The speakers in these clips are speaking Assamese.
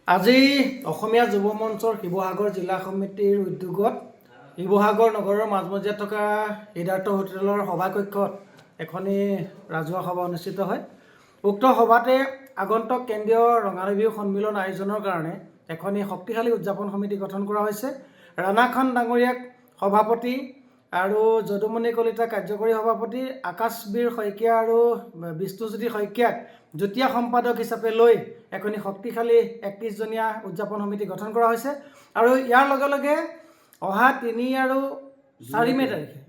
আজি অসমীয়া যুৱ মঞ্চৰ শিৱসাগৰ জিলা সমিতিৰ উদ্যোগত শিৱসাগৰ নগৰৰ মাজমজিয়াত থকা সিদ্ধাৰ্থ হোটেলৰ সভাকক্ষত এখনি ৰাজহুৱা সভা অনুষ্ঠিত হয়। উক্ত সভাতে আগন্তুক কেন্দ্ৰীয় ৰঙালী বিহু সন্মিলন আয়োজনৰ কাৰণে এখনি শক্তিশালী উদযাপন সমিতি গঠন কৰা হৈছে। ৰাণা খান ডাঙৰীয়াক সভাপতি আৰু যদুমণি কলিতা কাৰ্যকৰী সভাপতি, আকাশবীৰ শইকীয়া আৰু বিষ্ণুজ্যোতি শইকীয়াক যুটীয়া সম্পাদক হিচাপে লৈ এখনি শক্তিশালী 31জনীয়া উদযাপন সমিতি গঠন কৰা হৈছে। আৰু ইয়াৰ লগে লগে অহা 3 আৰু 4 মে তাৰিখে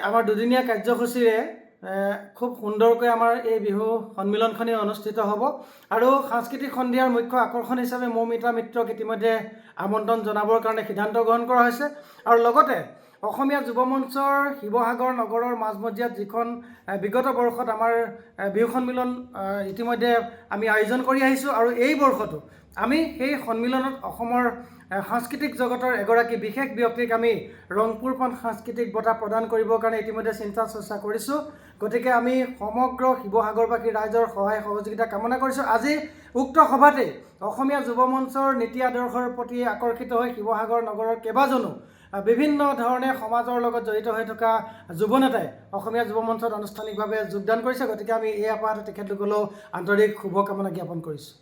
আমাৰ দুদিনীয়া কাৰ্যসূচীৰে খুব সুন্দৰকৈ আমাৰ এই বিহু সন্মিলনখনি অনুষ্ঠিত হ'ব। আৰু সাংস্কৃতিক সন্ধিয়াৰ মুখ্য আকৰ্ষণ হিচাপে মৌমিতা মিত্ৰক ইতিমধ্যে আমন্ত্ৰণ জনাবৰ কাৰণে সিদ্ধান্ত গ্ৰহণ কৰা হৈছে। আৰু লগতে অসমীয়া যুৱ মঞ্চৰ শিৱসাগৰ নগৰৰ মাজমজিয়াত যিখন বিগত বৰ্ষত আমাৰ বিহু সন্মিলন ইতিমধ্যে আমি আয়োজন কৰি আহিছোঁ, আৰু এই বৰ্ষতো আমি সেই সন্মিলনত অসমৰ সাংস্কৃতিক জগতৰ এগৰাকী বিশেষ ব্যক্তিক আমি ৰংপুৰ পান সাংস্কৃতিক বঁটা প্ৰদান কৰিবৰ কাৰণে ইতিমধ্যে চিন্তা চৰ্চা কৰিছোঁ। গতিকে আমি সমগ্ৰ শিৱসাগৰবাসী ৰাইজৰ সহায় সহযোগিতা কামনা কৰিছোঁ। আজি উক্ত সভাতে অসমীয়া যুৱ মঞ্চৰ নীতি আদৰ্শৰ প্ৰতি আকৰ্ষিত হৈ শিৱসাগৰ নগৰৰ কেইবাজনো বিভিন্ন ধৰণে সমাজৰ লগত জড়িত হৈ থকা যুৱ নেতাই অসমীয়া যুৱ মঞ্চত আনুষ্ঠানিকভাৱে যোগদান কৰিছে। গতিকে আমি এই আপাহতে তেখেতলোকলৈও আন্তৰিক শুভকামনা জ্ঞাপন কৰিছোঁ।